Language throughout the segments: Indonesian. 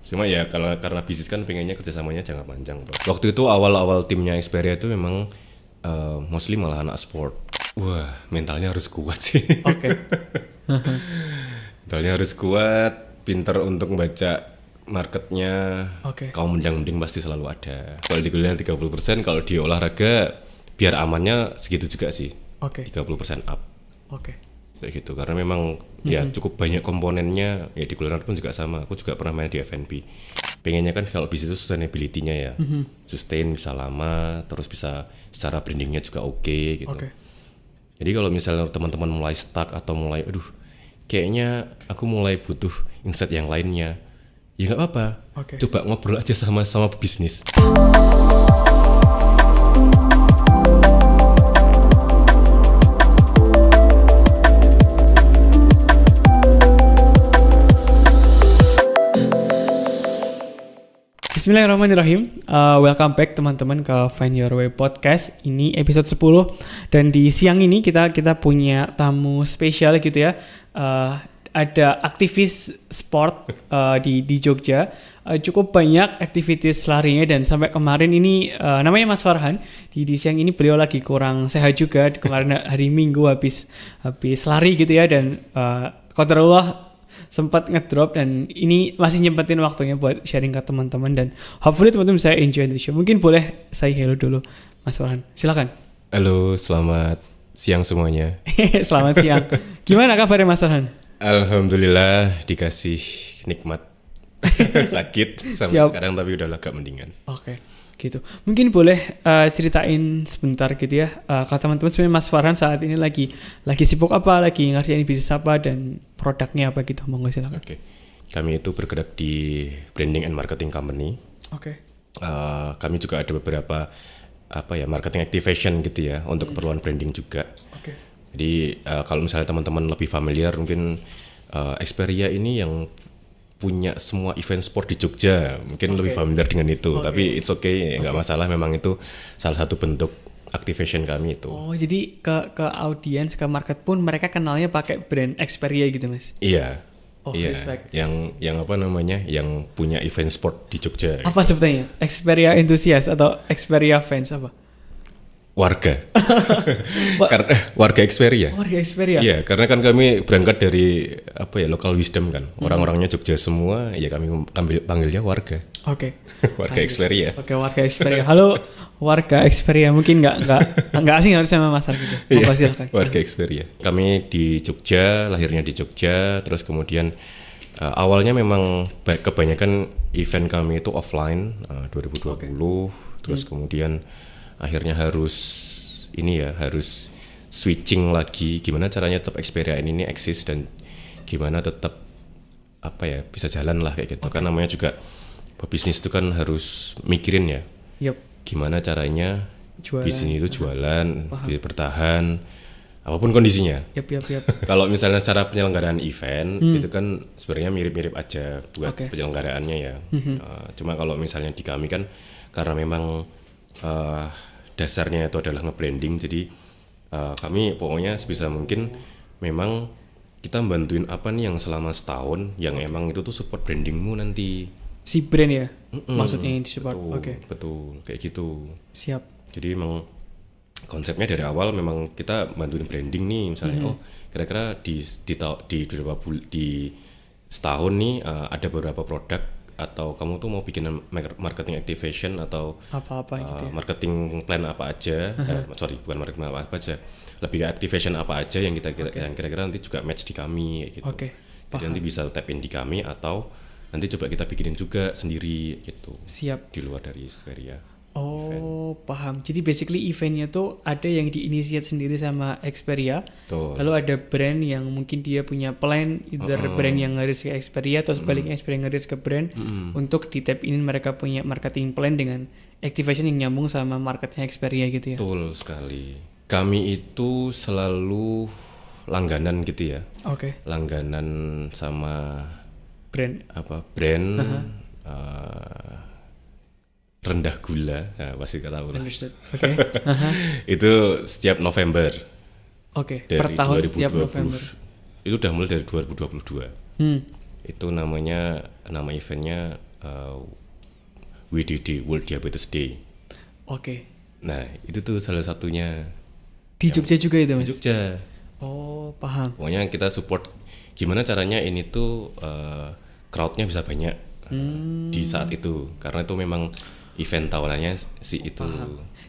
Cuma ya kalau karena bisnis kan pengennya kerjasamanya jangka panjang. Waktu itu awal-awal timnya Xperia itu memang mostly malah anak sport. Wah, mentalnya harus kuat sih. Oke. Mentalnya harus kuat, pinter untuk membaca marketnya. Oke. Kaum mendang-mending pasti selalu ada. Kalau di kuliah 30%, kalau di olahraga biar amannya segitu juga sih. Oke. 30% up. Oke. Kayak gitu, karena memang ya cukup banyak komponennya. Ya di kuliah pun juga sama. Aku juga pernah main di F&B. Pengennya kan kalau bisnis itu sustainability-nya ya. Sustain bisa lama, terus bisa secara brandingnya juga oke gitu. Oke. Jadi kalau misalnya teman-teman mulai stuck atau mulai kayaknya aku mulai butuh insight yang lainnya, ya nggak apa-apa. Oke. Coba ngobrol aja sama bisnis. Bismillahirrahmanirrahim. Welcome back teman-teman ke Find Your Way Podcast. Ini episode 10 dan di siang ini kita punya tamu spesial gitu ya. Ada aktivis sport di Jogja. Cukup banyak aktivitas larinya dan sampai kemarin ini namanya Mas Farhan. Di siang ini beliau lagi kurang sehat juga. Kemarin hari Minggu habis lari gitu ya dan qadarullah sempat ngedrop dan ini masih nyempetin waktunya buat sharing ke teman-teman dan hopefully teman-teman bisa enjoy the show. Mungkin boleh saya hello dulu Mas Farhan. Silakan. Halo, selamat siang semuanya. Selamat siang. Gimana kabarnya Mas Farhan? Alhamdulillah dikasih nikmat. Sakit sampai sekarang tapi udah agak mendingan. Oke. Gitu. Mungkin boleh ceritain sebentar gitu ya ke teman-teman sebenarnya Mas Farhan saat ini lagi sibuk apa, lagi ngerjain bisnis apa dan produknya apa gitu. Monggo silakan. Oke. Kami itu bergerak di branding and marketing company. Oke. Kami juga ada beberapa marketing activation gitu ya untuk keperluan branding juga. Oke. Jadi kalau misalnya teman-teman lebih familiar mungkin Xperia ini yang punya semua event sport di Jogja, mungkin lebih familiar dengan itu. Tapi it's okay, nggak masalah. Memang itu salah satu bentuk activation kami itu. Oh, jadi ke audiens, ke market pun mereka kenalnya pakai brand Xperia gitu, Mas? Iya. Oh, iya. respect. Yang apa namanya? Yang punya event sport di Jogja. Apa sebetulnya? Xperia enthusiast atau Xperia fans apa? Warga. Karena warga Xperia. Warga Xperia. Iya, karena kan kami berangkat dari local wisdom kan. Orang-orangnya Jogja semua, ya kami panggilnya warga. Oke. Warga Xperia. Oke, warga Xperia. Halo warga Xperia. Mungkin nggak asing harus sama Mas gitu. Iya, silakan. warga Xperia. Kami di Jogja, lahirnya di Jogja, terus kemudian awalnya memang kebanyakan event kami itu offline 2020, terus kemudian akhirnya harus switching lagi gimana caranya tetap Xperia ini eksis dan gimana tetap bisa jalan lah kayak gitu. Kan namanya juga bisnis itu kan harus mikirin ya. Gimana caranya bisnis itu jualan, bisa bertahan apapun kondisinya. Kalau misalnya secara penyelenggaraan event itu kan sebenarnya mirip-mirip aja buat penyelenggaraannya ya. Cuma kalau misalnya di kami kan karena memang dasarnya itu adalah nge-branding, jadi kami pokoknya sebisa mungkin memang kita bantuin apa nih yang selama setahun yang emang itu tuh support brandingmu nanti. Si brand ya? Maksudnya yang disupport? Betul, kayak gitu. Siap. Jadi memang konsepnya dari awal memang kita bantuin branding nih misalnya, kira-kira di setahun nih ada beberapa produk atau kamu tuh mau bikin marketing activation atau apa-apa gitu ya? marketing plan apa aja, bukan marketing apa aja, lebih ke activation apa aja yang yang kira-kira nanti juga match di kami gitu. Jadi nanti bisa tap in di kami atau nanti coba kita bikinin juga sendiri gitu. Siap. Di luar dari Xperia. Oh, paham. Jadi basically eventnya tuh ada yang diinisiat sendiri sama Xperia. Lalu ada brand yang mungkin dia punya plan, either brand yang ngeris ke Xperia atau sebaliknya Xperia ngeris ke brand untuk di tap in mereka punya marketing plan dengan activation yang nyambung sama marketnya Xperia gitu ya. Betul sekali. Kami itu selalu langganan gitu ya. Langganan sama brand. Rendah gula, pasti nggak tahu lah. Itu setiap November. Per tahun setiap November. Itu udah mulai dari 2022. Itu nama eventnya WDD, World Diabetes Day. Oke. Nah itu tuh salah satunya Di Jogja juga itu di Mas? Jogja. Oh paham. Pokoknya kita support gimana caranya ini tuh crowdnya bisa banyak di saat itu, karena itu memang event tahunannya si itu.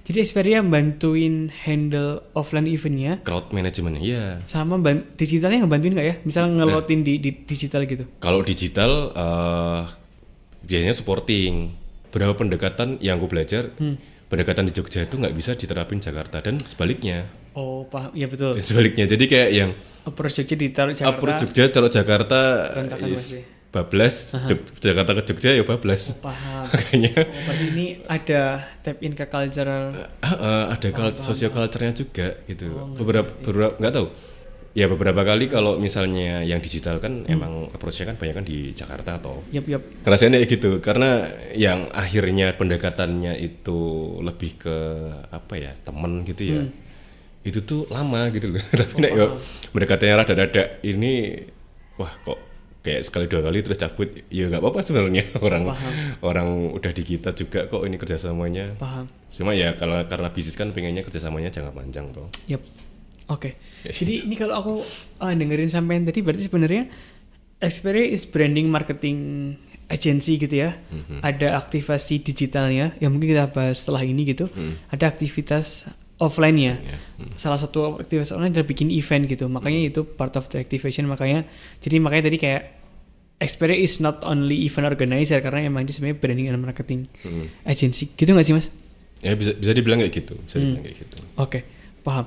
Jadi Xperia bantuin handle offline eventnya, Crowd management, iya. sama digitalnya ngebantuin nggak ya? Misal ngelotin di digital gitu. Kalau digital biasanya supporting. Beberapa pendekatan yang gue belajar, pendekatan di Jogja itu nggak bisa diterapin Jakarta dan sebaliknya. Oh paham, ya betul. Dan sebaliknya, jadi kayak yang Approach Jogja ditaruh Jakarta. approach Jogja taruh Jakarta Berantakan is pasti. bablas, Jakarta ke Jogja ya bablas. Paham. Makanya Berarti ini ada tap in ke cultural. ada sosio culture-nya juga gitu. Beberapa nggak tahu. Ya beberapa kali kalau misalnya yang digital kan emang approach-nya kan banyak kan di Jakarta atau Yap. rasanya gitu, karena yang akhirnya pendekatannya itu lebih ke apa ya, temen gitu ya. Itu tuh lama gitu loh. Tapi nek yo mendekatannya rada-rada ini wah kok kayak sekali dua kali terus cabut, ya nggak apa-apa sebenarnya. Orang udah di kita juga kok ini kerjasamanya. Paham. Cuma ya kalau karena bisnis kan pengennya kerjasamanya jangka panjang toh. Yap. Oke. Jadi ini kalau aku dengerin sampean tadi, berarti sebenarnya Xperia is branding marketing agency gitu ya. Ada aktivasi digitalnya yang mungkin kita bahas setelah ini gitu. Ada aktivitas offline-nya. Salah satu aktivitas online adalah bikin event gitu. Makanya itu part of the activation. Makanya tadi kayak Xperia is not only event organizer, karena emang dia sebenarnya branding and marketing agency. Gitu nggak sih Mas? Ya bisa dibilang kayak gitu. Oke, paham.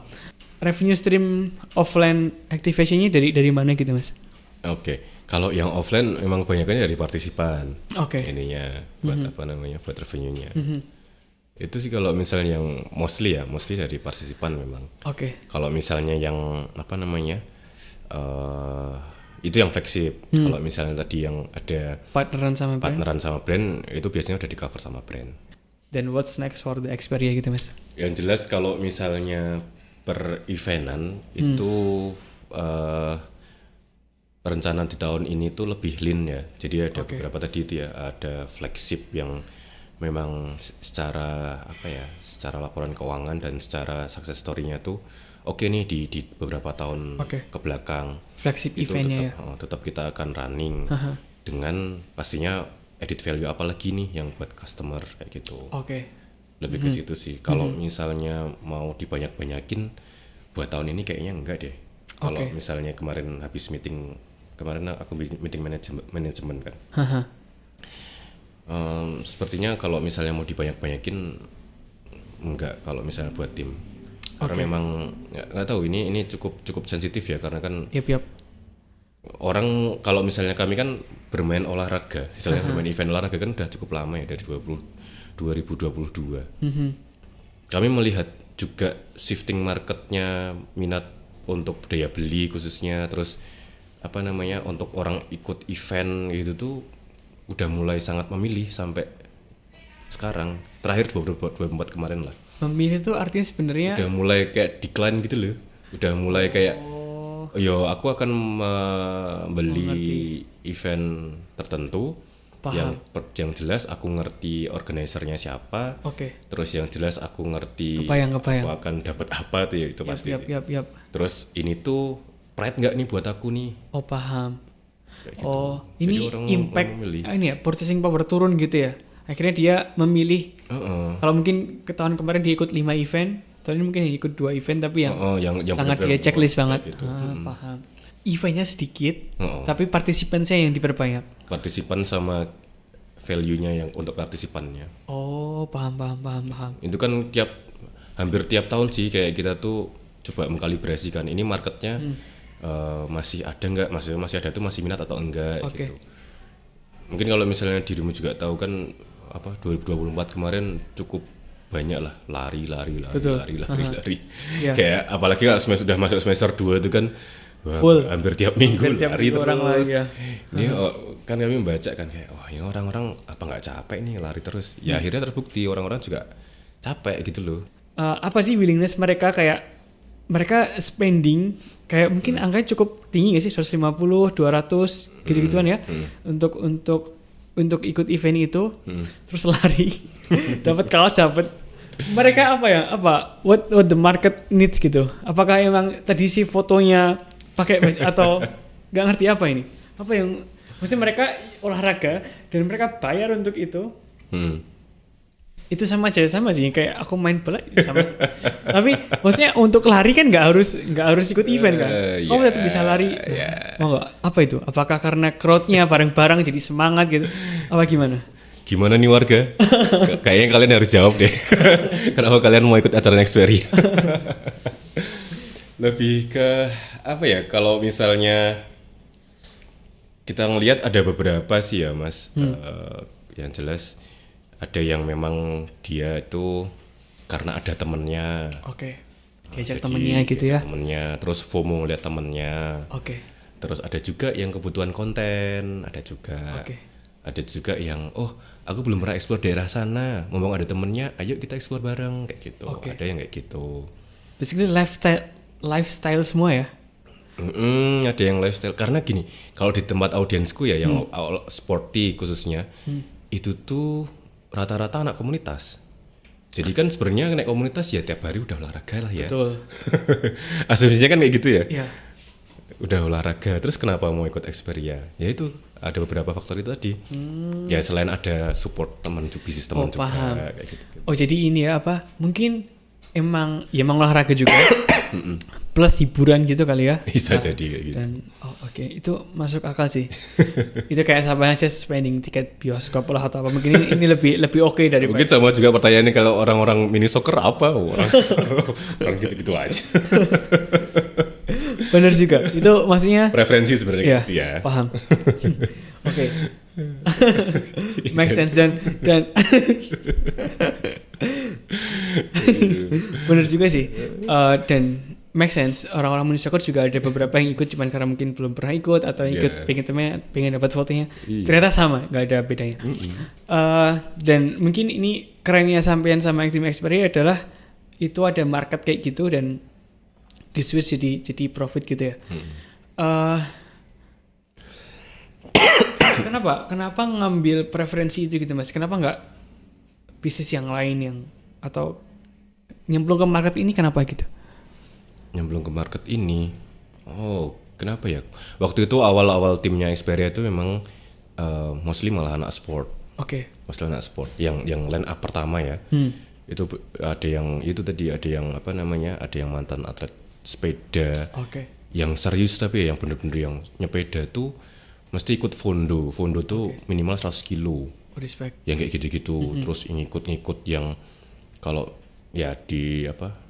Revenue stream offline activation-nya dari mana gitu Mas? Oke. Kalau yang offline memang kebanyakannya dari partisipan. Oke. Ininya buat apa namanya, buat revenue-nya. Itu sih kalau misalnya yang mostly dari partisipan memang. Oke. Kalau misalnya yang apa namanya, itu yang flagship. Kalau misalnya tadi yang ada Partneran sama brand itu biasanya udah di cover sama brand. Then what's next for the Xperia gitu Mas? Yang jelas kalau misalnya per eventan itu rencana di tahun ini tuh lebih lean ya. Jadi ada beberapa tadi itu ya, ada flagship yang memang secara secara laporan keuangan dan secara success story-nya tuh oke nih di beberapa tahun ke belakang. Flagship itu event-nya tetap kita akan running dengan pastinya added value apa lagi nih yang buat customer kayak gitu. Lebih ke situ sih. Kalau misalnya mau dibanyak-banyakin buat tahun ini kayaknya enggak deh. Kalau misalnya kemarin aku meeting manajemen kan. Sepertinya kalau misalnya mau dibanyak-banyakin enggak, kalau misalnya buat tim. Karena memang nggak tahu, ini cukup sensitif ya, karena kan orang kalau misalnya kami kan bermain olahraga, misalnya bermain event olahraga kan udah cukup lama ya, dari 2022. Kami melihat juga shifting marketnya, minat untuk daya beli khususnya, terus apa namanya untuk orang ikut event gitu tuh udah mulai sangat memilih sampai sekarang. Terakhir 2024 kemarin lah. Memilih tuh artinya sebenarnya udah mulai kayak decline gitu loh. Udah mulai kayak yo aku akan membeli event tertentu. Yang jelas aku ngerti organisernya siapa. Terus yang jelas aku ngerti aku akan dapat apa tuh ya, itu pasti sih. Terus ini tuh pride nggak nih buat aku nih. Paham. Gitu. Ini impact ini ya, purchasing power turun gitu ya. Akhirnya dia memilih. Kalau mungkin ke tahun kemarin dia ikut 5 event, tahun ini mungkin dia ikut 2 event, tapi yang sangat dia checklist banget. Gitu. Paham. Eventnya sedikit, tapi partisipannya yang diperbanyak. Partisipan sama value-nya yang untuk partisipannya. Paham. Itu kan hampir tiap tahun sih kayak kita tuh coba mengkalibrasikan ini marketnya masih ada nggak, masih ada tuh, masih minat atau enggak gitu. Mungkin kalau misalnya dirimu juga tahu kan 2024 kemarin cukup banyak lah lari. Kayak apalagi kalau sudah masuk semester 2 itu kan full, hampir tiap minggu lari terus. Ini kan kami membaca kan kayak ini orang-orang apa nggak capek nih lari terus. Ya akhirnya terbukti orang-orang juga capek gitu loh. Apa sih willingness mereka, kayak mereka spending kayak mungkin angkanya cukup tinggi nggak sih, 150, 200 gitu-gituan ya, untuk untuk ikut event itu, terus lari, dapat kaos, dapat. Mereka apa ya? What the market needs gitu? Apakah emang tadi sih fotonya pakai atau nggak ngerti apa ini? Apa yang maksudnya mereka olahraga dan mereka bayar untuk itu? Itu sama aja, sama sih kayak aku main bola sama. Tapi maksudnya untuk lari kan nggak harus ikut event kan? Kamu tetap bisa lari. Mau nggak? Apa itu? Apakah karena crowd-nya bareng-bareng jadi semangat gitu? Apa gimana? Gimana nih warga? Kayaknya kalian harus jawab deh. Kenapa kalian mau ikut acara Nexperia? Lebih ke apa ya? Kalau misalnya kita ngelihat ada beberapa sih ya Mas. Yang jelas ada yang memang dia itu karena ada temennya. Oke. Diajak temennya gitu ya? Temennya, terus FOMO lihat temennya. Oke. Terus ada juga yang kebutuhan konten, ada juga. Ada juga yang aku belum pernah explore daerah sana, ngomong ada temennya, ayo kita explore bareng kayak gitu. Ada yang kayak gitu. Basically lifestyle semua ya? Ada yang lifestyle karena gini, kalau di tempat audiensku ya yang sporty khususnya itu tuh rata-rata anak komunitas. Jadi kan sebenarnya naik komunitas ya tiap hari udah olahraga lah ya. Betul. Asumsinya kan kayak gitu ya. Iya. Udah olahraga, terus kenapa mau ikut Xperia? Ya itu ada beberapa faktor itu tadi. Ya selain ada support teman, bisnis teman juga paham. kayak gitu. Oh jadi ini ya apa? Mungkin emang olahraga juga. Plus hiburan gitu kali ya. Bisa jadi kayak gitu. Dan itu masuk akal sih. Itu kayak sama aja spending tiket bioskop lah atau apa. Mungkin ini lebih oke dari. Mungkin sama juga pertanyaannya kalau orang-orang mini soccer apa orang gitu-gitu aja. Bener juga. Itu maksudnya preferensi sebenarnya gitu ya. Paham. Oke. Make sense dan bener juga sih. Dan make sense, orang-orang mini soccer juga ada beberapa yang ikut cuman karena mungkin belum pernah ikut atau ikut pengen dapat fotonya. Ternyata sama, nggak ada bedanya. Dan mungkin ini kerennya sampean sama Extreme Xperia adalah itu ada market kayak gitu dan di switch jadi profit gitu ya. Kenapa ngambil preferensi itu gitu Mas? Kenapa nggak bisnis yang lain yang atau nyemplung ke market ini kenapa gitu? Nyemplung ke market ini, kenapa ya? Waktu itu awal-awal timnya Xperia itu memang mostly malah anak sport. Mostly anak sport. Yang line up pertama ya, itu ada yang itu tadi ada yang apa namanya, ada yang mantan atlet sepeda. Yang serius tapi yang bener-bener yang nyepeda tuh mesti ikut fondo tuh minimal 100 kilo. Respect. Yang kayak gitu-gitu, terus ngikut yang kalau ya di apa?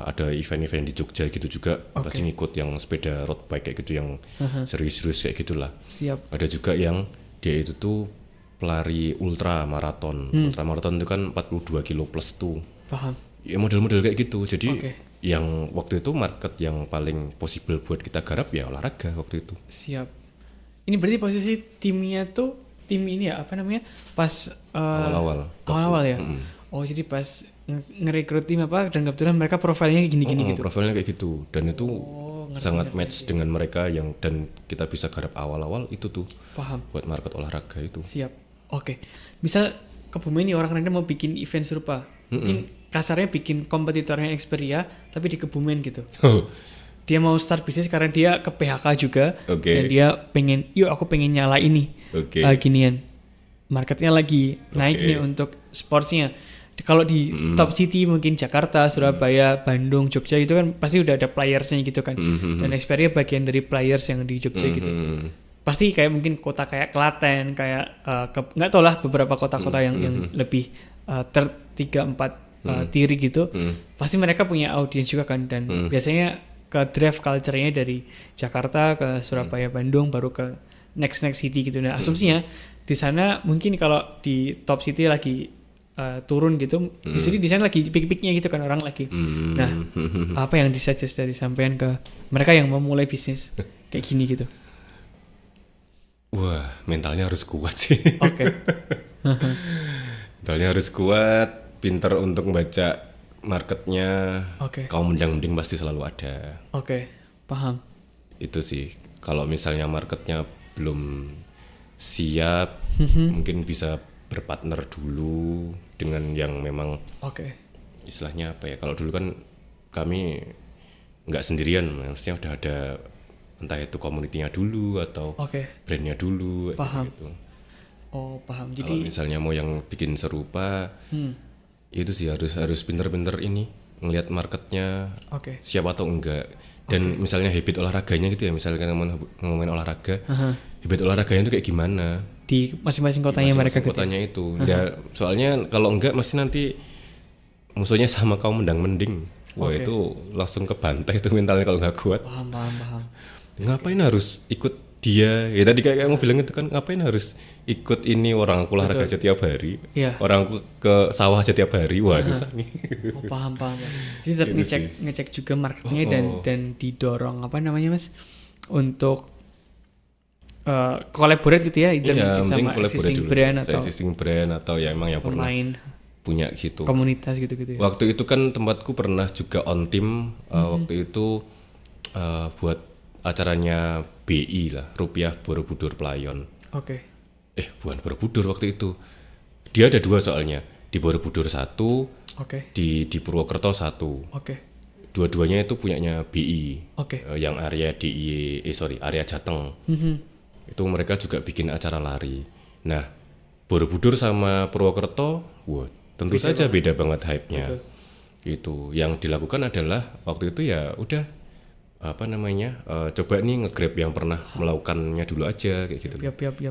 Ada event-event di Jogja gitu juga pasti ngikut yang sepeda road bike kayak gitu yang serius-serius kayak gitulah. Siap. Ada juga yang dia itu tuh pelari ultra maraton. Ultra maraton itu kan 42 kilo plus tuh. Paham. Ya model-model kayak gitu. Jadi yang waktu itu market yang paling possible buat kita garap ya olahraga waktu itu. Siap. Ini berarti posisi timnya tuh tim ini ya apa namanya? Pas awal-awal ya. Jadi pas ngerekrut tim apa dan kebetulan mereka profilnya gini-gini gitu. Profilnya kayak gitu dan itu sangat match dengan mereka yang dan kita bisa garap awal-awal itu tuh. Paham. Buat market olahraga itu. Siap. Misal Kebumen nih orang random mau bikin event serupa. Mungkin kasarnya bikin kompetitornya Xperia tapi di Kebumen gitu. Dia mau start bisnis karena dia ke PHK juga dan dia pengen, aku pengen nyala ini ginian. Marketnya lagi naik nih untuk sportsnya. Kalau di top city mungkin Jakarta, Surabaya, Bandung, Jogja itu kan pasti udah ada playersnya gitu kan. Dan Xperia bagian dari players yang di Jogja gitu. Pasti kayak mungkin kota kayak Klaten, kayak nggak tau lah beberapa kota-kota yang lebih 3-4 tiri gitu. Pasti mereka punya audiens juga kan dan biasanya ke drive culture-nya dari Jakarta ke Surabaya, Bandung baru ke next city gitu. Nah, asumsinya di sana mungkin kalau di top city lagi turun gitu, di sini lagi pik-piknya gitu kan orang lagi. Nah, apa yang disuggest dari sampean ke mereka yang mau mulai bisnis kayak gini gitu? Wah, mentalnya harus kuat sih. Mentalnya harus kuat, pinter untuk membaca marketnya. Kaum mendang-mending pasti selalu ada. Paham. Itu sih. Kalau misalnya marketnya belum siap, mungkin bisa berpartner dulu dengan yang memang istilahnya apa ya, kalau dulu kan kami nggak sendirian, maksudnya udah ada entah itu community-nya dulu atau brandnya dulu. Paham. Gitu. Oh paham. Jadi kalau misalnya mau yang bikin serupa, itu sih harus pinter-pinter ini ngelihat marketnya siap atau enggak. Dan misalnya habit olahraganya gitu ya, misalnya ngomongin olahraga, habit olahraganya itu kayak gimana di masing-masing kotanya mereka kotanya itu. Ya, soalnya kalau enggak masih nanti musuhnya sama kaum mendang-mending. Wah itu langsung kebantai itu mentalnya kalau nggak kuat. Paham. Ngapain harus ikut dia? Ya tadi kayak kamu bilang itu kan, ngapain harus ikut ini, orang aku olahraga aja tiap hari, orang aku ke sawah aja tiap hari. Wah susah nih. Paham. Jadi tetap ngecek juga marketnya dan didorong apa namanya Mas untuk collaborate gitu ya, mungkin sama existing brand atau existing brand atau ya emang yang pernah punya situ komunitas gitu ya. Waktu itu kan tempatku pernah juga on team waktu itu buat acaranya BI lah, Rupiah Borobudur Playon. Bukan Borobudur waktu itu. Dia ada 2 soalnya, di Borobudur 1, di Purwokerto 1. Dua-duanya itu punyanya BI. Yang area area Jateng. Itu mereka juga bikin acara lari. Nah, Borobudur sama Purwokerto, tentu saja beda banget hype-nya. Itu yang dilakukan adalah waktu itu ya udah coba nih nge-grab yang pernah melakukannya dulu aja kayak gitu.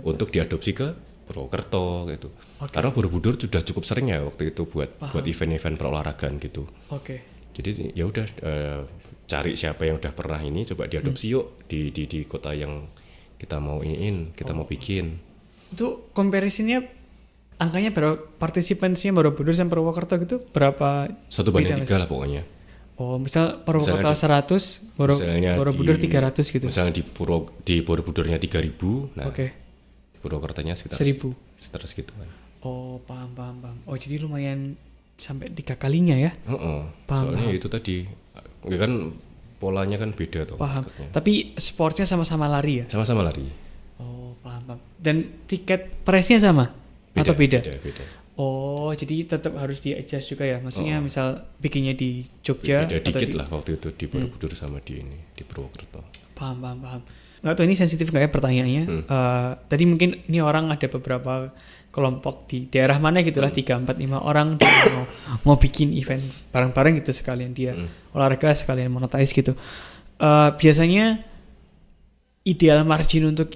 Untuk diadopsi ke Purwokerto gitu. Karena Borobudur sudah cukup sering ya waktu itu buat event-event perolahragaan gitu. Jadi ya udah cari siapa yang udah pernah ini, coba diadopsi yuk di kota yang kita mau mau bikin. Itu comparisonnya angkanya berapa, partisipannya Borobudur sama Purwokerto gitu berapa? 1:3 lah pokoknya. Misal Purwokerto 100, Borobudur 300 gitu. Misalnya di Borobudurnya 3.000, nah Purwokertonya sekitar 1.000. Sekitar segituan. Paham. Jadi lumayan sampai 3 kalinya ya. Soalnya itu tadi ya kan polanya kan beda tuh. Paham. Tapi sportnya sama-sama lari ya? Sama-sama lari. Paham. Dan tiket price-nya sama? Atau beda? Beda. Jadi tetap harus di-adjust juga ya? Maksudnya misal bikinnya di Jogja. Beda dikit lah waktu itu di Borobudur sama di Purwokerto. Paham. Nggak tahu ini sensitif nggak ya pertanyaannya. Tadi mungkin ini orang ada beberapa kelompok di daerah mana gitulah 3, 4, 5 orang mau bikin event bareng-bareng gitu, sekalian dia olahraga sekalian monetize gitu. Biasanya ideal margin untuk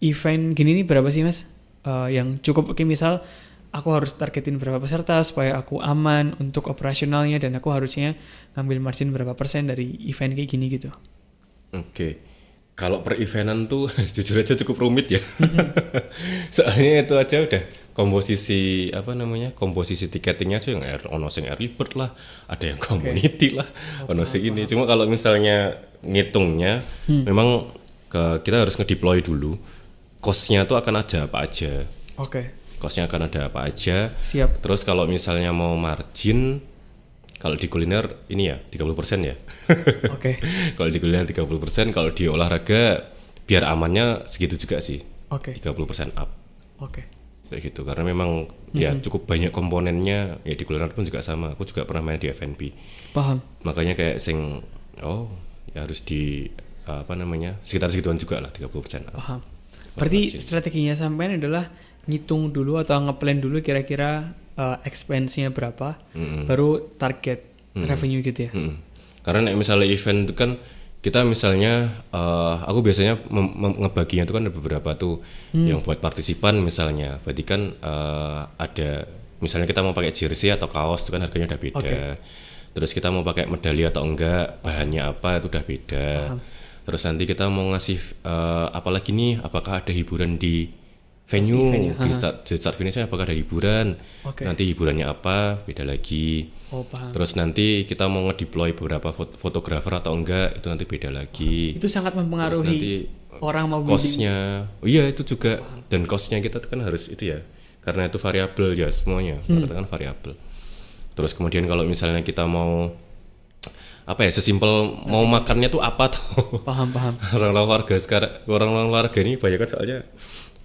event gini nih berapa sih Mas? Yang cukup misal aku harus targetin berapa peserta supaya aku aman untuk operasionalnya dan aku harusnya ngambil margin berapa persen dari event kayak gini gitu. Kalau per eventan tuh jujur aja cukup rumit ya. Soalnya itu aja udah komposisi tiketingnya aja yang ono sing early bird lah, ada yang community lah, ono sing ini. Cuma kalau misalnya ngitungnya memang kita harus ngedeploy dulu. Cost-nya tuh akan ada apa aja. Cost-nya akan ada apa aja. Siap. Terus kalau misalnya mau margin, kalau di kuliner ini ya 30% ya. Kalau di kuliner 30%, kalau di olahraga biar amannya segitu juga sih. 30% up. Kayak gitu, karena memang ya cukup banyak komponennya. Ya di kuliner pun juga sama. Aku juga pernah main di F&B. Paham. Makanya kayak ya harus di sekitar segituan juga lah, 30% up. Paham. Berarti strateginya sampean adalah ngitung dulu atau ngeplan dulu kira-kira expense-nya berapa, baru target revenue gitu ya. Karena misalnya event itu kan kita misalnya aku biasanya ngebaginya itu kan ada beberapa tuh yang buat partisipan misalnya. Berarti kan ada misalnya kita mau pakai jersey atau kaos itu kan harganya udah beda. Terus kita mau pakai medali atau enggak, bahannya apa itu udah beda. Terus nanti kita mau ngasih apalagi nih, apakah ada hiburan di venue, di start finishnya apakah ada hiburan, nanti hiburannya apa, beda lagi. Terus nanti kita mau ngedeploy beberapa fotografer atau enggak, itu nanti beda lagi. Itu sangat mempengaruhi orang mau cost-nya. Iya itu juga. Dan cost-nya kita kan harus itu ya, karena itu variabel ya semuanya, kan variabel. Terus kemudian kalau misalnya kita mau sesimpel mau makannya tuh apa tuh. Paham. Orang-orang warga ini banyak kan soalnya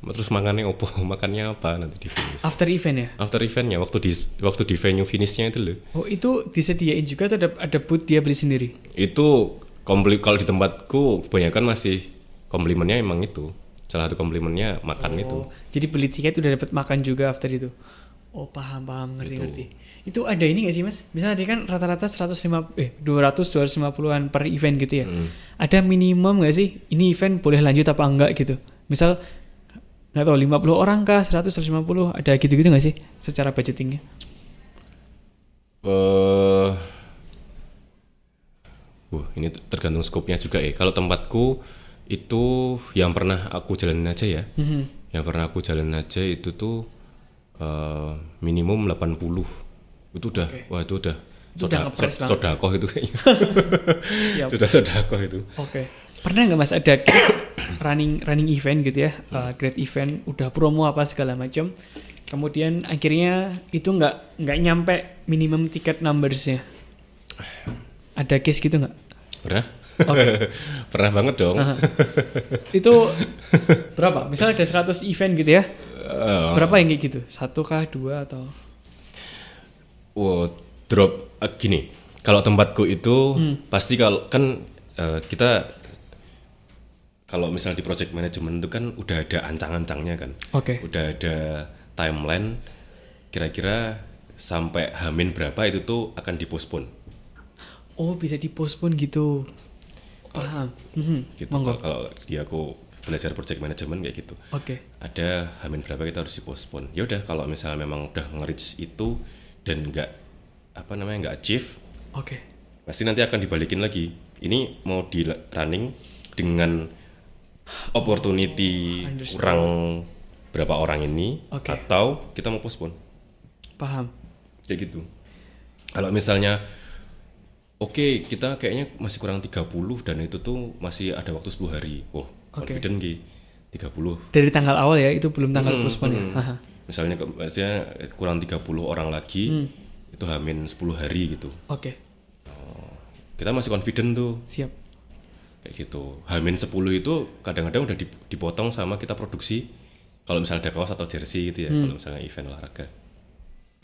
terus makannya opo, makannya apa nanti di finish. After event ya? After eventnya, waktu di venue finishnya itu loh. Oh itu disediain juga atau ada booth dia beli sendiri? Itu kalau di tempatku kebanyakan masih komplimennya emang itu. Salah satu komplimennya makan itu. Jadi beli tiket udah dapat makan juga after itu. Oh paham ngerti. Itu ada ini nggak sih mas? Misalnya dia kan rata-rata 250-an per event gitu ya. Ada minimum nggak sih? Ini event boleh lanjut apa enggak gitu? Misal nggak tahu 50 orang kah, 150 ada gitu-gitu nggak sih secara budgetingnya? Ini tergantung skopnya juga ya. Kalau tempatku itu yang pernah aku jalanin aja ya. Yang pernah aku jalanin aja itu tuh minimum 80. Itu udah, wah itu udah sodakoh itu kayaknya. Siap. Sudah sodakoh itu. Oke. Pernah nggak mas ada case running event gitu ya, great event, udah promo apa segala macam, kemudian akhirnya itu nggak nyampe minimum ticket numbersnya? Ada case gitu nggak? Pernah. Okay. Pernah banget dong. Itu berapa? Misalnya ada 100 event gitu ya, berapa yang kayak gitu? 1 kah, 2 atau? Drop gini. Kalau tempatku itu pasti kalau kan kita kalau misalnya di project management itu kan udah ada ancang-ancangnya kan. Oke. Udah ada timeline kira-kira sampai H-min berapa itu tuh akan dipospon. Oh, bisa dipospon gitu. Paham. Gitu. Kalau di aku belajar project management kayak gitu. Oke. Ada H-min berapa kita harus dipospon. Ya udah kalau misalnya memang udah nge-reach itu dan nggak achieve. Oke. Pasti nanti akan dibalikin lagi. Ini mau di running dengan opportunity kurang berapa orang ini, atau kita mau postpone. Paham. Kayak gitu. Kalau misalnya kita kayaknya masih kurang 30 dan itu tuh masih ada waktu 10 hari. Confident gitu. 30. Dari tanggal awal ya, itu belum tanggal postpone ya. Misalnya kurang 30 orang lagi, itu H-min 10 hari gitu. Oke. Kita masih confident tuh. Siap. Kayak gitu. H-min 10 itu kadang-kadang udah dipotong sama kita produksi. Kalau misalnya ada kaos atau jersey gitu ya, kalau misalnya event olahraga.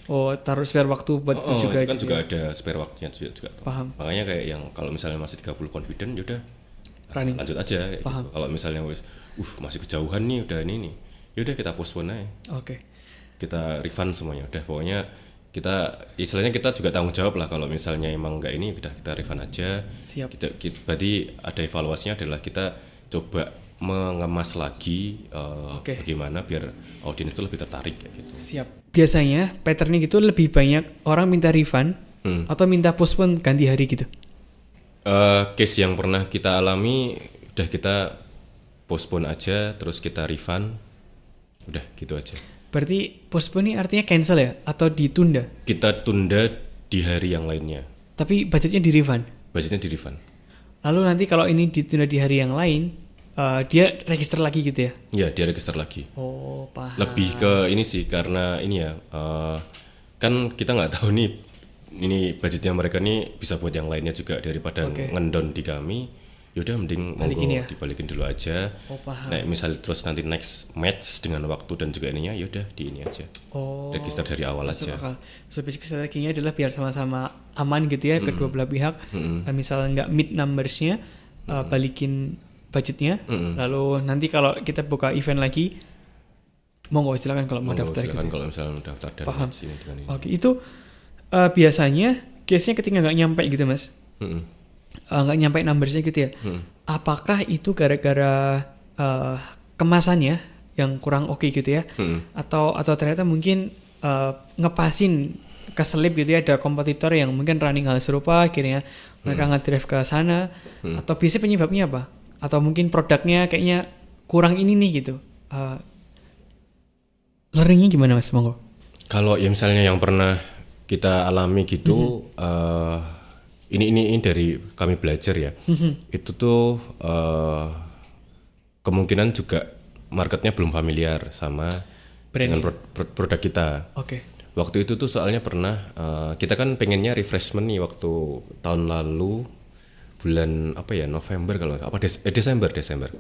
Oh, taruh spare waktu buat itu juga. Itu kan juga ada spare waktunya juga. Paham. Makanya kayak yang kalau misalnya masih 30 confident yaudah running. Lanjut aja kayak gitu. Kalau misalnya masih kejauhan nih udah ini nih. Yaudah kita postpone aja. Oke. Kita refund semuanya. Udah pokoknya istilahnya kita juga tanggung jawab lah kalau misalnya emang enggak ini udah kita refund aja. Siap. Berarti ada evaluasinya adalah kita coba mengemas lagi bagaimana biar audiens itu lebih tertarik kayak gitu. Siap. Biasanya patternnya gitu lebih banyak orang minta refund atau minta postpone ganti hari gitu. Case yang pernah kita alami udah kita postpone aja terus kita refund. Udah gitu aja. Berarti postpone ini artinya cancel ya atau ditunda? Kita tunda di hari yang lainnya. Tapi budgetnya di refund? Budgetnya di refund. Lalu nanti kalau ini ditunda di hari yang lain, dia register lagi gitu ya? Iya, dia register lagi. Oh, paham. Lebih ke ini sih karena ini ya, kan kita nggak tahu nih ini budgetnya mereka nih bisa buat yang lainnya juga daripada ngendon di kami. Yaudah mending monggo dibalikin dulu aja. Oh, paham. Nah, misal terus nanti next match dengan waktu dan juga ininya, yaudah di ini aja. Register dari awal aja. So basic strateginya adalah biar sama-sama aman gitu ya kedua belah pihak. Misalnya nggak meet numbersnya, balikin budgetnya. Lalu nanti kalau kita buka event lagi, monggo silakan kalau mau daftar. Silakan gitu. Kalau misalnya mau daftar dari sini dengan ini. Oke, itu biasanya case-nya ketika nggak nyampe gitu mas. Nggak nyampe numbersnya gitu ya. Apakah itu gara-gara kemasannya yang kurang oke gitu ya? Atau ternyata mungkin ngepasin keselip gitu ya, ada kompetitor yang mungkin running hal serupa akhirnya mereka nge-drive ke sana, atau biasanya penyebabnya apa? Atau mungkin produknya kayaknya kurang ini nih gitu. Learningnya gimana mas? Monggo. Kalau ya misalnya yang pernah kita alami gitu, ini dari kami belajar ya. Itu tuh kemungkinan juga marketnya belum familiar sama dengan produk kita. Waktu itu tuh soalnya pernah kita kan pengennya refreshment nih waktu tahun lalu bulan apa ya, November kalau apa Desember.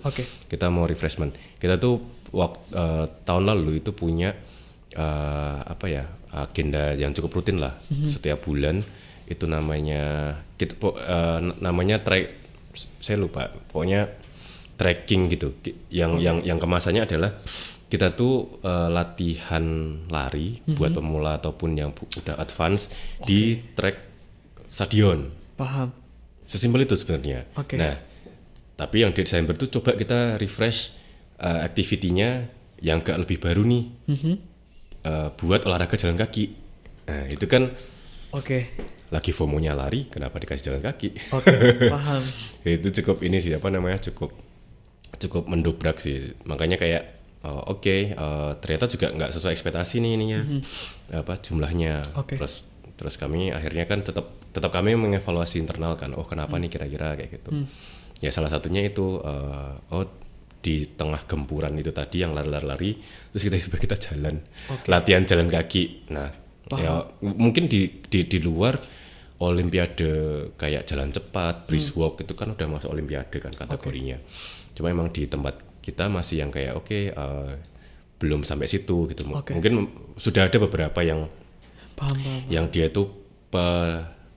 Oke. Kita mau refreshment. Kita tuh tahun lalu itu punya apa ya, agenda yang cukup rutin lah. Setiap bulan itu namanya namanya saya lupa, pokoknya tracking gitu. Yang kemasannya adalah kita tuh latihan lari buat pemula ataupun yang udah advance di track stadion. Paham. Sesimpel itu sebenarnya. Okay. Nah, tapi yang di Desember tuh coba kita refresh activity-nya yang agak lebih baru nih. Buat olahraga jalan kaki. Nah, itu kan lagi FOMO-nya lari, kenapa dikasih jalan kaki? Paham. Itu cukup ini sih, cukup mendobrak sih. Makanya kayak ternyata juga nggak sesuai ekspektasi nih ininya, jumlahnya. Terus kami akhirnya kan tetap kami mengevaluasi internal kan, kenapa nih kira-kira kayak gitu. Ya salah satunya itu di tengah gempuran itu tadi yang lari-lari, terus kita jalan, latihan jalan kaki. Nah, ya mungkin di luar olimpiade kayak jalan cepat, brisk walk itu kan udah masuk olimpiade kan kategorinya. Cuma emang di tempat kita masih yang kayak belum sampai situ gitu. Mungkin sudah ada beberapa yang yang dia itu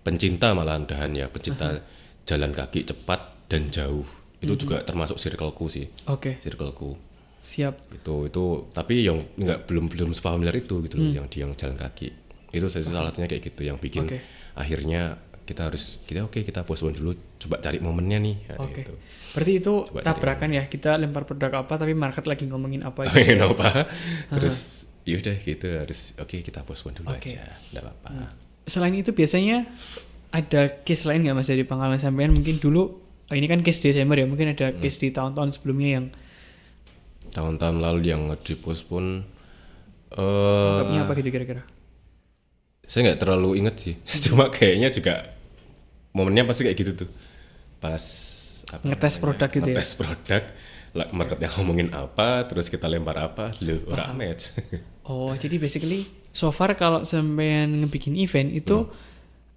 pencinta malahan pencinta jalan kaki cepat dan jauh. Itu juga termasuk circleku sih. Circleku. Siap. Itu tapi yang belum sepahamilar itu gitu loh, yang jalan kaki. Itu salah satunya kayak gitu yang bikin akhirnya kita postpone dulu, coba cari momennya nih. Gitu. Berarti itu coba tabrakan ya, kita lempar produk apa tapi market lagi ngomongin apa gitu. Terus yaudah gitu harus kita postpone dulu aja, enggak apa-apa. Selain itu biasanya ada case lain nggak Mas dari pengalaman sampean? Mungkin dulu ini kan case Desember ya, mungkin ada case di tahun-tahun sebelumnya yang tahun-tahun lalu yang di-postpone. Anggapnya apa gitu kira-kira? Saya nggak terlalu inget sih, cuma kayaknya juga momennya pasti kayak gitu tuh, pas ngetes produk gitu ya. Ngetes produk, marketnya ngomongin apa, terus kita lempar apa, ora match. Jadi basically so far kalau sampean ngebikin event itu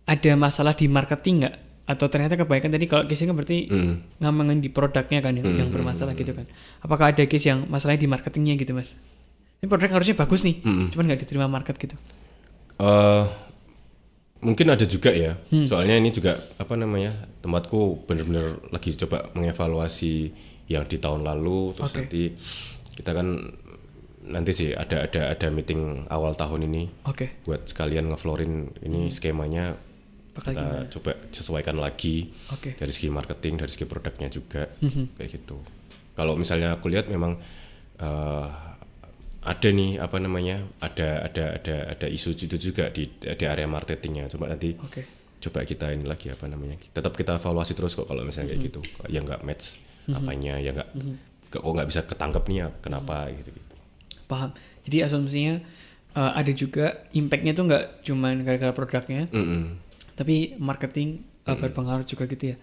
ada masalah di marketing nggak? Atau ternyata kebanyakan tadi kalau case-nya berarti ngomongin di produknya kan yang bermasalah gitu kan? Apakah ada case yang masalahnya di marketingnya gitu Mas? Ini produk harusnya bagus nih, cuman nggak diterima market gitu. Mungkin ada juga ya, soalnya ini juga tempatku bener-bener lagi coba mengevaluasi yang di tahun lalu, terus nanti kita kan nanti sih ada meeting awal tahun ini buat sekalian ngeflorin ini skemanya, kita coba sesuaikan lagi dari segi marketing, dari segi produknya juga kayak gitu. Kalau misalnya aku lihat memang ada nih ada isu itu juga di area marketingnya. Coba nanti coba kita ini lagi tetap kita evaluasi terus kok kalau misalnya kayak gitu yang nggak match apanya, yang kok nggak bisa ketangkep nih kenapa gitu. Paham. Jadi asumsinya ada juga impactnya tuh nggak cuman gara-gara produknya, tapi marketing berpengaruh juga gitu ya.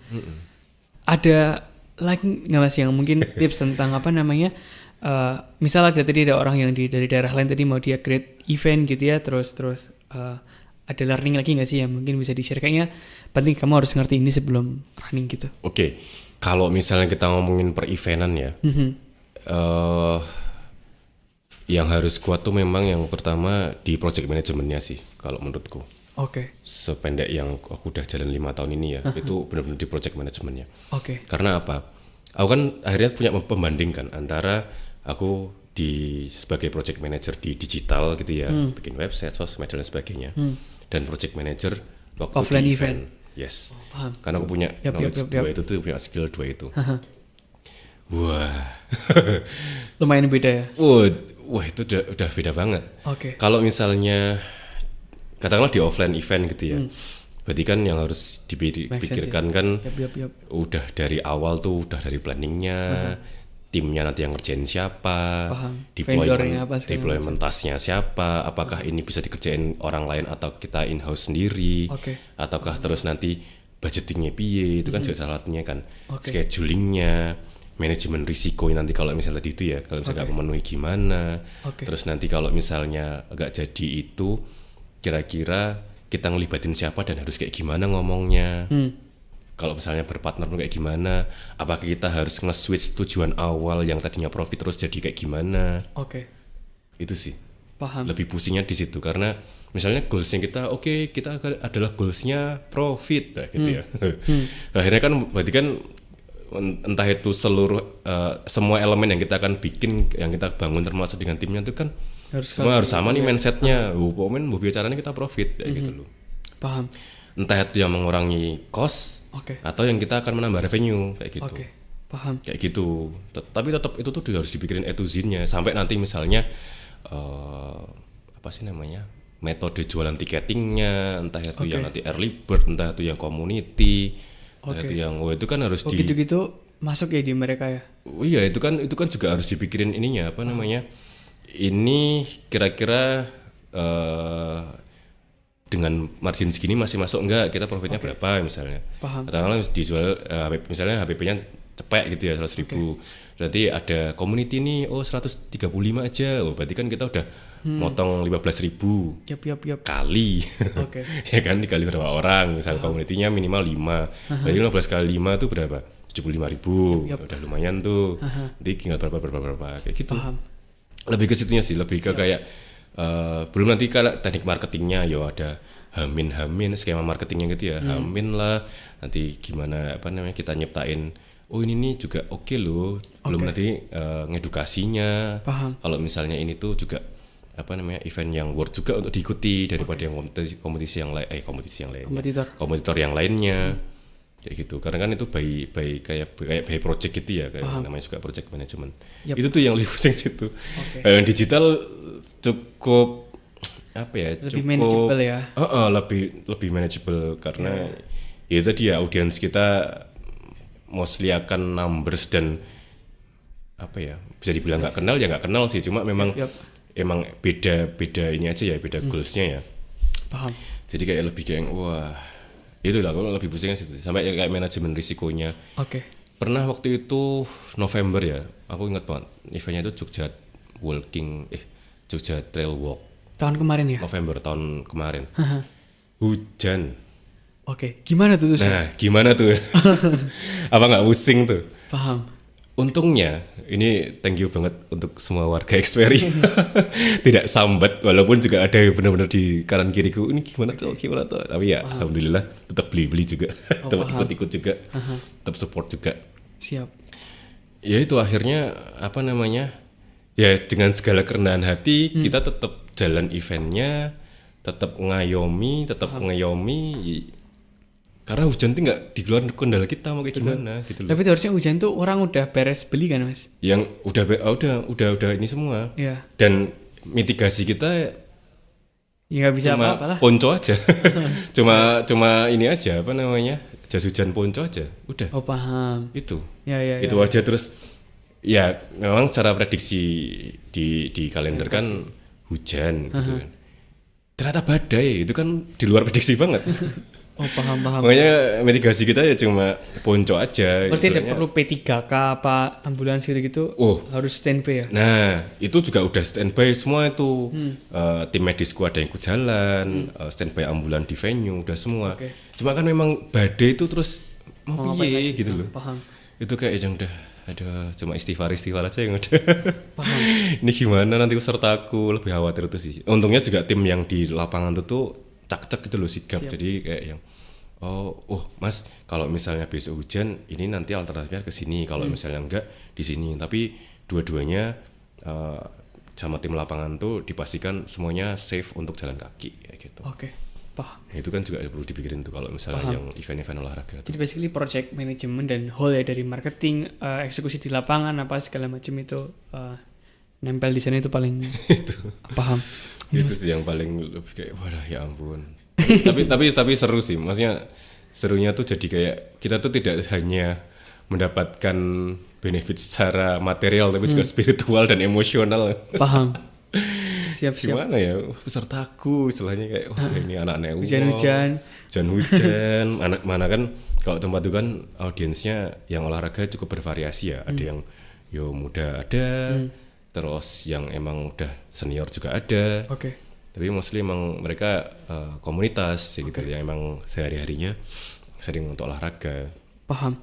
Ada lagi nggak Mas yang mungkin tips tentang misal ada orang yang dari daerah lain tadi mau dia create event gitu ya, terus ada learning lagi nggak sih yang mungkin bisa di-share? Kayaknya penting kamu harus ngerti ini sebelum running gitu. Kalau misalnya kita ngomongin per eventan ya, yang harus kuat tuh memang yang pertama di project manajemennya sih kalau menurutku. Sependek yang aku udah jalan 5 tahun ini ya, itu benar-benar di project manajemennya. Karena apa? Aku kan akhirnya punya pembanding kan antara aku sebagai project manager di digital gitu ya, bikin website, sosmed dan sebagainya, dan project manager waktu offline di event. Yes. Karena aku punya knowledge dua itu tuh, punya skill dua itu. Wah. Lumayan beda ya. Wah itu udah beda banget. Kalau misalnya katakanlah di offline event gitu ya, berarti kan yang harus dipikirkan kan udah dari awal tuh, udah dari planningnya, timnya nanti yang ngerjain siapa, deploymentasnya siapa, apakah ini bisa dikerjain orang lain atau kita in-house sendiri, ataukah terus nanti budgetingnya piye, itu kan juga salah satunya kan, schedulingnya, manajemen risiko nanti kalau misalnya tadi itu ya, kalau misalnya nggak memenuhi gimana, terus nanti kalau misalnya nggak jadi itu, kira-kira kita ngelibatin siapa dan harus kayak gimana ngomongnya. kalau misalnya berpartner kayak gimana, apakah kita harus nge-switch tujuan awal yang tadinya profit terus jadi kayak gimana. Itu sih Paham. lebih pusingnya di situ, karena misalnya goalsnya kita kita adalah goalsnya profit gitu ya. Akhirnya kan berarti kan entah itu seluruh semua elemen yang kita akan bikin, yang kita bangun termasuk dengan timnya itu kan semua harus sama nih mindsetnya. Caranya kita profit kayak gitu loh. Paham. Entah itu yang mengurangi cost atau yang kita akan menambah revenue kayak gitu. Paham. Kayak gitu. Tapi tetap itu tuh harus dipikirin A to Z-nya sampai nanti misalnya apa sih namanya? Metode jualan tiketingnya, entah itu yang nanti early bird, entah itu yang community, entah itu yang itu kan harus gitu-gitu masuk ya di mereka ya. Oh iya, itu kan juga harus dipikirin ininya apa namanya? Ini kira-kira dengan margin segini masih masuk enggak, kita profitnya berapa misalnya. Katakanlah dijual misalnya HPP-nya cepet gitu ya 100.000. Berarti ada community nih 135 aja. Berarti kan kita udah motong 15.000. Yap. Kali. Ya kan dikali berapa orang, misalnya community-nya minimal 5. Berarti 15 kali 5 itu berapa? 75.000. Udah lumayan tuh. Nanti tinggal berapa kayak gitu. Lebih ke situnya sih, lebih ke kayak belum nanti kalau teknik marketingnya ada hamin skema marketingnya gitu ya. Hamin lah nanti gimana apa namanya kita nyiptain ini nih juga loh. Belum nanti ngedukasinya. Kalau misalnya ini tuh juga apa namanya event yang worth juga untuk diikuti daripada yang kompetisi yang lain kompetitor yang lainnya kayak gitu, karena kan itu kayak by project gitu ya, kayak namanya juga project management. Itu tuh yang lebih pusing situ. Yang digital cukup apa ya, lebih manageable ya. Lebih manageable karena itu tadi ya, audiens kita mostly akan numbers dan apa ya, bisa dibilang nggak kenal sih, cuma memang emang beda ini aja ya, beda goalsnya ya. Paham. Jadi kayak lebih kayak itulah kalau lebih pusingnya situ, sampai kayak manajemen risikonya. Pernah waktu itu November ya, aku ingat banget eventnya itu Jogja Trail Walk. Tahun kemarin ya? November tahun kemarin. Hujan. Gimana tuh? Nah, gimana tuh? Apa nggak pusing tuh? Paham. Untungnya, ini thank you banget untuk semua warga Xperi. Tidak sambat, walaupun juga ada yang benar-benar di kanan kiriku. Ini gimana tuh? Tapi ya, alhamdulillah tetap beli juga. Tetap ikut juga. Tetap support juga. Siap. Ya itu akhirnya, apa namanya, ya dengan segala kerendahan hati, kita tetap jalan eventnya, tetap ngayomi. Karena hujan tuh nggak di luar kendala kita mau kayak gimana gitu loh. Tapi harusnya hujan tuh orang udah beres beli kan Mas? Yang udah ini semua. Iya. Dan mitigasi kita ya nggak bisa cuma apa-apa lah. Ponco aja. cuma ini aja apa namanya, jas hujan ponco aja. Udah. Paham. Itu. Ya. Itu aja. Terus ya memang secara prediksi di kalender kan hujan gitu kan. Ternyata badai, itu kan di luar prediksi banget. Paham. Makanya mitigasi kita ya cuma ponco aja. Berarti ada perlu P3K apa ambulans gitu-gitu harus standby ya? Nah, itu juga udah standby semua itu. Tim medisku ada yang ikut jalan, standby ambulan di venue, udah semua. Cuma kan memang badai itu terus mau piye gitu loh. Paham. Itu kayak yang udah cuma istighfar aja yang udah. Paham. Ini gimana nanti sertaku, lebih khawatir itu sih. Untungnya juga tim yang di lapangan tuh cak-cak gitu loh, sigap. Jadi kayak yang Mas, kalau misalnya besok hujan ini nanti alternatifnya ke sini, kalau misalnya enggak di sini. Tapi dua-duanya sama tim lapangan tuh dipastikan semuanya safe untuk jalan kaki kayak gitu. Paham. Nah, itu kan juga perlu dipikirin tuh kalau misalnya yang event-event olahraga. Jadi basically project management dan whole ya, dari marketing, eksekusi di lapangan apa segala macam itu nempel di sana itu paling itu. Paham. Itu sih yang paling lebih kayak wadah ya ampun. tapi seru sih, maksudnya serunya tuh jadi kayak kita tuh tidak hanya mendapatkan benefit secara material tapi juga spiritual dan emosional. Paham. Siap. Gimana ya, pesertaku istilahnya kayak ini anak-anak hujan-hujan mana kan kalau tempat itu kan audiensnya yang olahraga cukup bervariasi ya. Ada yang muda ada, terus yang emang udah senior juga ada. Tapi mostly emang mereka komunitas gitu yang emang sehari-harinya sering untuk olahraga. Paham.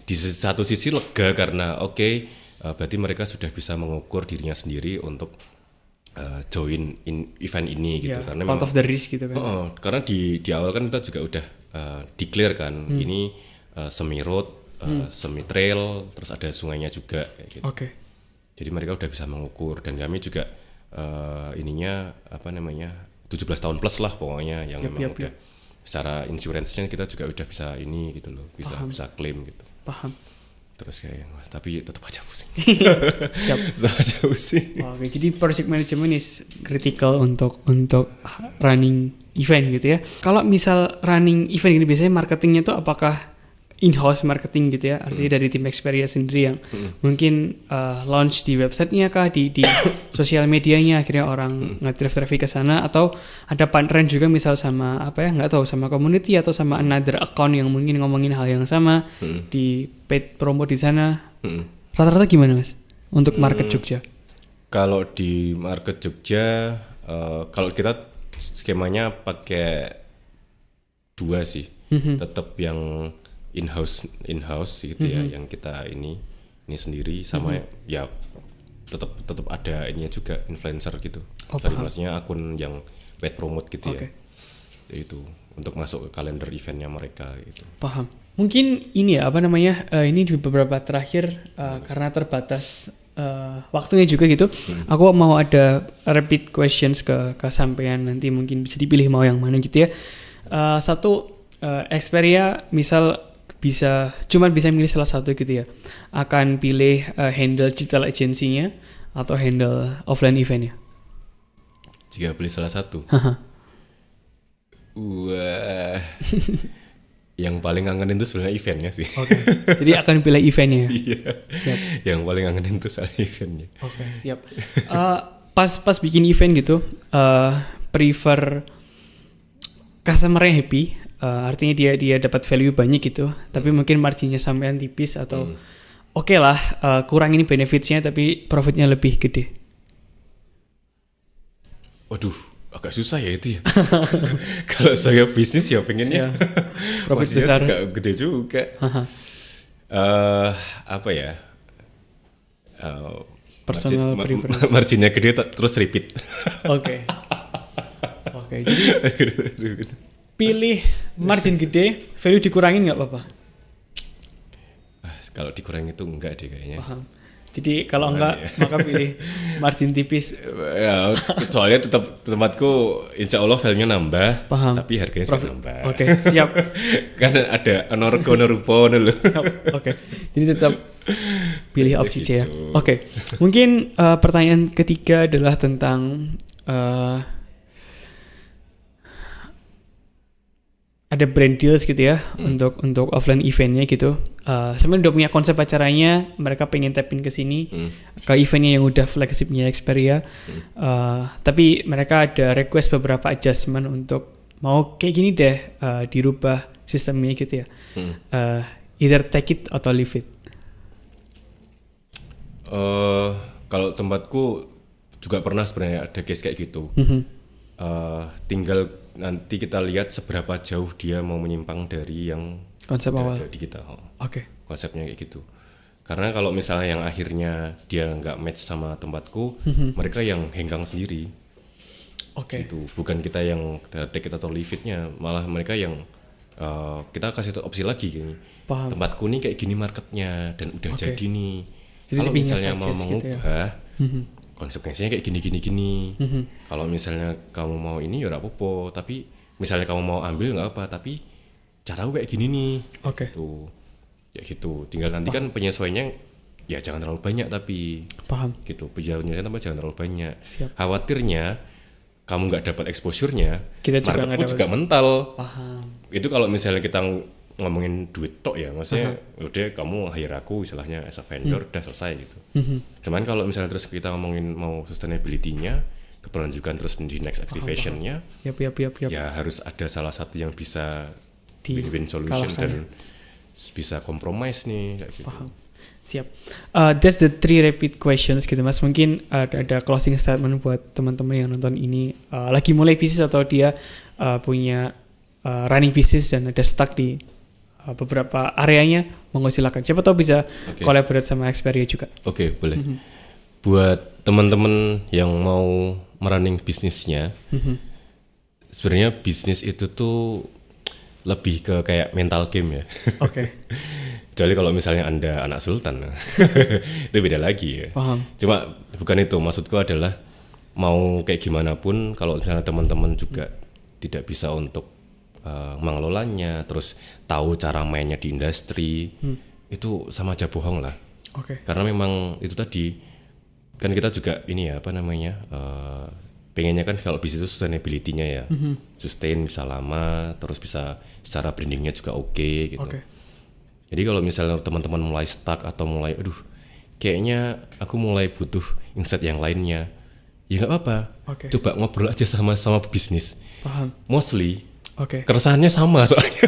Di satu sisi lega karena berarti mereka sudah bisa mengukur dirinya sendiri untuk join event ini gitu. Karena part of the risk gitu kan. Karena di awal kan kita juga udah declare kan ini semi road, semi trail, terus ada sungainya juga kayak gitu. Jadi mereka udah bisa mengukur dan kami juga ininya 17 tahun plus lah pokoknya yang memang udah secara insurance-nya kita juga udah bisa ini gitu loh, bisa claim gitu. Paham. Terus kayak tapi tetap aja pusing. Siap. Tetap aja pusing. Oke, jadi project management is critical untuk running event gitu ya. Kalau misal running event ini biasanya marketingnya tuh apakah in-house marketing gitu ya, artinya dari tim Xperia sendiri yang mungkin launch di websitenya kah, di sosial medianya, akhirnya orang nge-drive traffic ke sana, atau ada partneran juga misal sama nggak tahu, sama community atau sama another account yang mungkin ngomongin hal yang sama, di paid promo di sana. Rata-rata gimana Mas untuk market Jogja? Kalau di market Jogja, kalau kita skemanya pakai 2 sih, tetap yang in-house gitu ya, yang kita ini sendiri, sama ya tetap ada ininya juga influencer gitu. Jadi maksudnya akun yang paid promote gitu ya. Itu untuk masuk ke kalender eventnya mereka gitu. Paham. Mungkin ini ya ini di beberapa terakhir karena terbatas waktunya juga gitu. Aku mau ada rapid questions ke sampean, nanti mungkin bisa dipilih mau yang mana gitu ya. Satu, Xperia misal cuman bisa milih salah satu gitu ya, akan pilih handle digital agency-nya atau handle offline event-nya? Jika pilih salah satu, yang paling ngangenin itu sebenarnya eventnya sih. Jadi akan pilih eventnya. Iya. Siap. Yang paling ngangenin itu soal eventnya. Siap. Pas bikin event gitu, prefer customer-nya happy. Artinya dia dapat value banyak gitu, tapi mungkin marginnya sampean tipis, atau kurang ini benefitsnya tapi profitnya lebih gede. Waduh, agak susah ya itu ya. Kalau saya bisnis ya pengennya profit besar, juga gede juga. Personal preference. Marginnya gede terus repeat. Oke, jadi pilih margin gede, value dikurangin nggak apa-apa? Kalau dikurangin itu enggak deh kayaknya. Paham. Jadi kalau enggak maka pilih margin tipis. Ya, soalnya tetap tempatku insya Allah value-nya nambah. Paham. Tapi harganya juga nambah. Siap. Karena ada rupo dulu. Jadi tetap pilih opsi C ya. Mungkin pertanyaan ketiga adalah tentang ada brand deals gitu ya, untuk offline eventnya gitu. Sebenarnya udah punya konsep acaranya, mereka pengen tapin ke sini, ke eventnya yang udah flagshipnya Xperia. Tapi mereka ada request beberapa adjustment untuk mau kayak gini deh, dirubah sistemnya gitu ya. Either take it atau leave it. Kalau tempatku juga pernah sebenarnya ada case kayak gitu. Tinggal nanti kita lihat seberapa jauh dia mau menyimpang dari yang konsep awal di kita. Konsepnya kayak gitu. Karena kalau misalnya yang akhirnya dia nggak match sama tempatku, mereka yang hengkang sendiri. Gitu. Bukan kita yang take it atau leave it-nya, malah mereka yang kita kasih opsi lagi gini. Tempatku nih kayak gini marketnya dan udah jadi nih. Kalau misalnya mau mengubah konsekuensinya kayak gini. Kalau misalnya kamu mau ini ya nggak apa-apa, tapi misalnya kamu mau ambil nggak apa, tapi cara kayak gini nih. Tuh, ya gitu. Tinggal nanti kan penyesuaiannya ya jangan terlalu banyak, tapi gitu. Penyesuaiannya tambah jangan terlalu banyak. Khawatirnya kamu nggak dapat exposure-nya, marketku juga mental. Itu kalau misalnya kita ngomongin duit tok ya, maksudnya udah kamu hire aku istilahnya as a vendor, udah selesai gitu. Cuman kalau misalnya terus kita ngomongin mau sustainability-nya, keberlanjutan terus di next activation-nya, ya harus ada salah satu yang bisa win-win solution dan bisa compromise nih kayak gitu. Siap. That's the 3 rapid questions gitu Mas. Mungkin ada closing statement buat teman-teman yang nonton ini, lagi mulai bisnis atau dia punya running bisnis dan ada stuck di beberapa areanya, monggo silakan. Siapa tahu bisa collaborate sama Xperia juga. Oke, boleh. Buat teman-teman yang mau merunning bisnisnya, sebenarnya bisnis itu tuh lebih ke kayak mental game ya. Oke. Kecuali kalau misalnya Anda anak sultan, itu beda lagi ya. Paham. Cuma bukan itu, maksudku adalah mau kayak gimana pun kalau misalnya teman-teman juga tidak bisa untuk mengelolanya, terus tahu cara mainnya di industri, itu sama aja bohong lah. Oke. Karena memang itu tadi, kan kita juga ini ya, apa namanya, pengennya kan kalau bisnis itu sustainability-nya ya, sustain bisa lama, terus bisa secara brandingnya juga oke gitu. Jadi kalau misalnya teman-teman mulai stuck atau mulai, aduh, kayaknya aku mulai butuh insight yang lainnya, ya nggak apa-apa. Coba ngobrol aja sama bisnis. Paham. Mostly, keresahannya sama soalnya.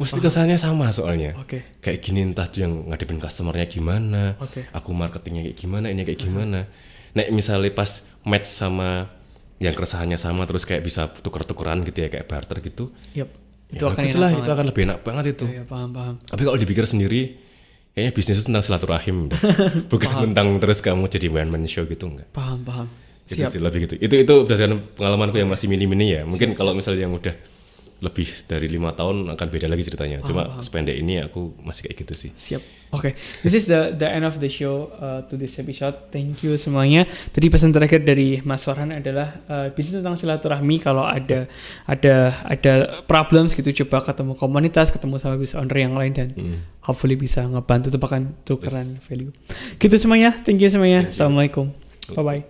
Mesti keresahannya sama soalnya. Kayak gini, entah tuh yang ngadepin customernya gimana, aku marketingnya kayak gimana, ini kayak gimana. Nah misalnya pas match sama yang keresahannya sama, terus kayak bisa tuker-tukeran gitu ya, kayak barter gitu. Itu ya, akan bagus lah, itu akan lebih enak banget itu. Paham. Tapi kalau dipikir sendiri, kayaknya bisnis itu tentang silaturahim, bukan tentang terus kamu jadi one-man show gitu, enggak. Paham. Itu sih lebih gitu. Itu berdasarkan pengalamanku yang masih mini-mini ya. Mungkin kalau misalnya yang udah lebih dari 5 tahun akan beda lagi ceritanya. Cuma sependek ini aku masih kayak gitu sih. Siap. This is the end of the show to this episode. Thank you semuanya. Tadi pesan terakhir dari Mas Farhan adalah bisnis tentang silaturahmi. Kalau ada problems gitu, coba ketemu komunitas, ketemu sama business owner yang lain, dan hopefully bisa ngebantu tukeran value. Gitu semuanya. Thank you semuanya. Assalamualaikum. Bye bye.